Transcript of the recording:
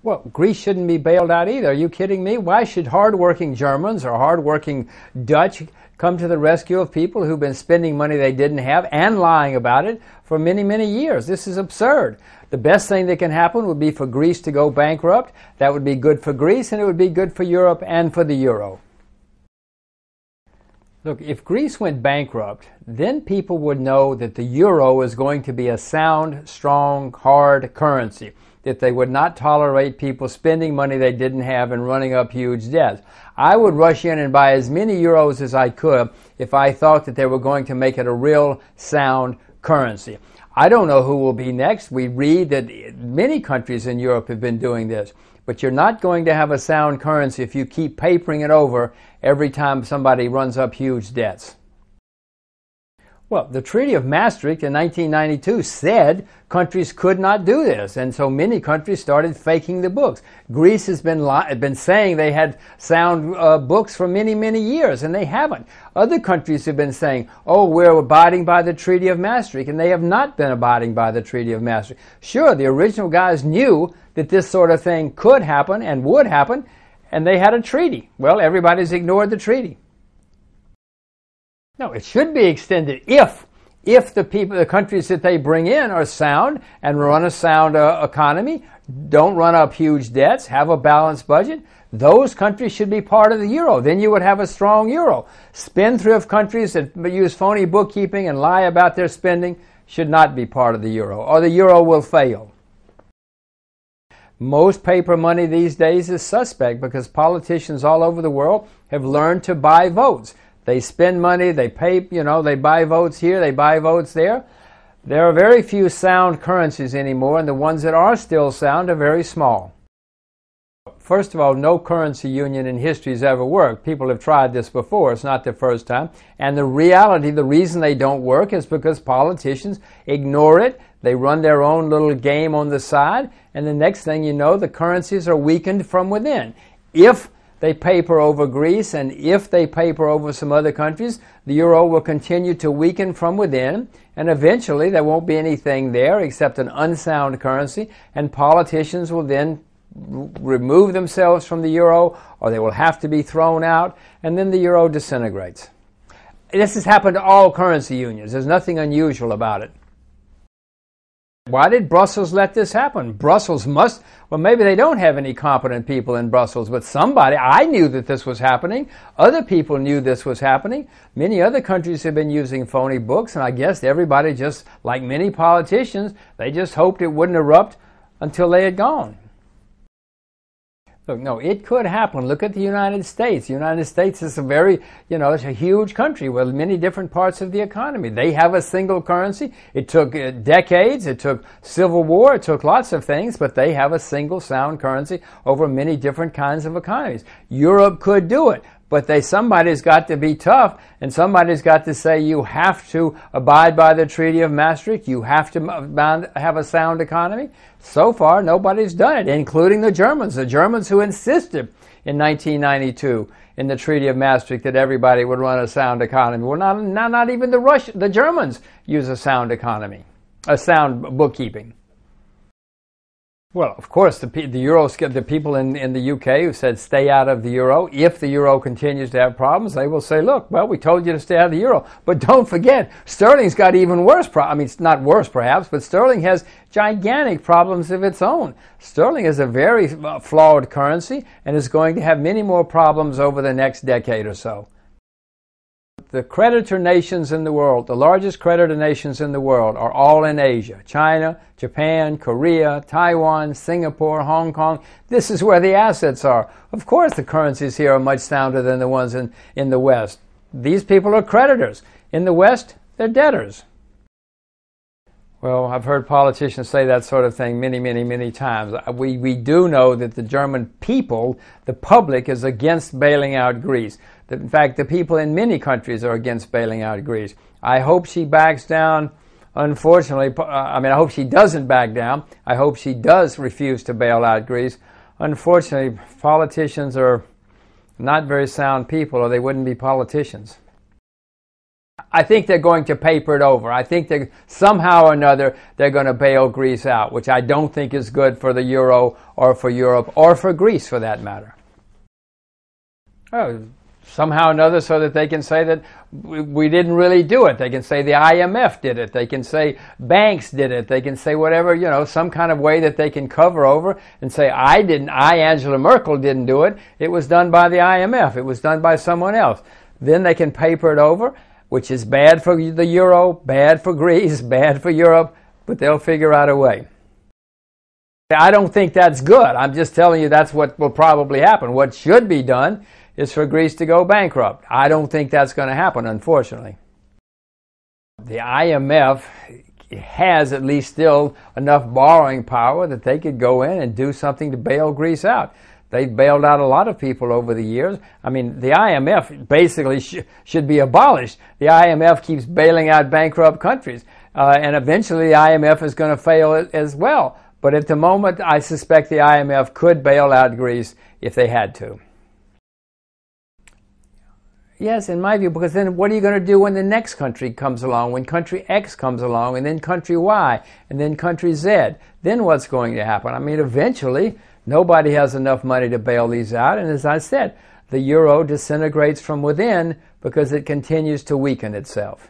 Well, Greece shouldn't be bailed out either. Are you kidding me? Why should hardworking Germans or hardworking Dutch come to the rescue of people who've been spending money they didn't have and lying about it for many, many years? This is absurd. The best thing that can happen would be for Greece to go bankrupt. That would be good for Greece, and it would be good for Europe and for the euro. Look, if Greece went bankrupt, then people would know that the euro is going to be a sound, strong, hard currency, that they would not tolerate people spending money they didn't have and running up huge debts. I would rush in and buy as many euros as I could if I thought that they were going to make it a real sound currency. I don't know who will be next. We read that many countries in Europe have been doing this. But you're not going to have a sound currency if you keep papering it over every time somebody runs up huge debts. Well, the Treaty of Maastricht in 1992 said countries could not do this, and so many countries started faking the books. Greece has been saying they had sound books for many, many years, and they haven't. Other countries have been saying, oh, we're abiding by the Treaty of Maastricht, and they have not been abiding by the Treaty of Maastricht. Sure, the original guys knew that this sort of thing could happen and would happen, and they had a treaty. Well, everybody's ignored the treaty. No, it should be extended if the countries that they bring in are sound and run a sound economy, don't run up huge debts, have a balanced budget. Those countries should be part of the euro. Then you would have a strong euro. Spendthrift countries that use phony bookkeeping and lie about their spending should not be part of the euro, or the euro will fail. Most paper money these days is suspect because politicians all over the world have learned to buy votes. They spend money, they pay, they buy votes here, they buy votes there. There are very few sound currencies anymore, and the ones that are still sound are very small. First of all, no currency union in history has ever worked. People have tried this before. It's not the first time. And the reason they don't work is because politicians ignore it. They run their own little game on the side, and the next thing you know, the currencies are weakened from within. If they paper over Greece, and if they paper over some other countries, the euro will continue to weaken from within, and eventually there won't be anything there except an unsound currency, and politicians will then remove themselves from the euro, or they will have to be thrown out, and then the euro disintegrates. This has happened to all currency unions. There's nothing unusual about it. Why did Brussels let this happen? Well, maybe they don't have any competent people in Brussels, but I knew that this was happening. Other people knew this was happening. Many other countries have been using phony books, and I guess everybody, just like many politicians, they just hoped it wouldn't erupt until they had gone. Look, no, it could happen. Look at the United States. The United States is it's a huge country with many different parts of the economy. They have a single currency. It took decades. It took Civil War. It took lots of things, but they have a single sound currency over many different kinds of economies. Europe could do it, but somebody's got to be tough, and somebody's got to say you have to abide by the Treaty of Maastricht. You have to have a sound economy. So far, nobody's done it, including the Germans who insisted in 1992 in the Treaty of Maastricht that everybody would run a sound economy. Well, not even the Germans use a sound economy, a sound bookkeeping. Well, of course, the people in the UK who said stay out of the euro, if the euro continues to have problems, they will say, look, well, we told you to stay out of the euro. But don't forget, sterling's got even worse problems. It's not worse perhaps, but sterling has gigantic problems of its own. Sterling is a very flawed currency and is going to have many more problems over the next decade or so. The creditor nations in the world, the largest creditor nations in the world, are all in Asia. China, Japan, Korea, Taiwan, Singapore, Hong Kong. This is where the assets are. Of course the currencies here are much sounder than the ones in the West. These people are creditors. In the West, they're debtors. Well, I've heard politicians say that sort of thing many, many, many times. We do know that the German people, the public, is against bailing out Greece. In fact, the people in many countries are against bailing out Greece. I hope she backs down. Unfortunately, I hope she doesn't back down. I hope she does refuse to bail out Greece. Unfortunately, politicians are not very sound people, or they wouldn't be politicians. I think they're going to paper it over. I think that somehow or another they're going to bail Greece out, which I don't think is good for the euro or for Europe or for Greece for that matter. Oh, somehow or another, so that they can say that we didn't really do it. They can say the IMF did it. They can say banks did it. They can say whatever, some kind of way that they can cover over and say, Angela Merkel didn't do it. It was done by the IMF. It was done by someone else. Then they can paper it over, which is bad for the euro, bad for Greece, bad for Europe, but they'll figure out a way. I don't think that's good. I'm just telling you that's what will probably happen. What should be done is for Greece to go bankrupt. I don't think that's going to happen, unfortunately. The IMF has at least still enough borrowing power that they could go in and do something to bail Greece out. They've bailed out a lot of people over the years. I mean, the IMF basically should be abolished. The IMF keeps bailing out bankrupt countries, and eventually the IMF is going to fail as well. But at the moment, I suspect the IMF could bail out Greece if they had to. Yes, in my view, because then what are you going to do when the next country comes along, when country X comes along, and then country Y, and then country Z? Then what's going to happen? I mean, eventually, nobody has enough money to bail these out, and as I said, the euro disintegrates from within because it continues to weaken itself.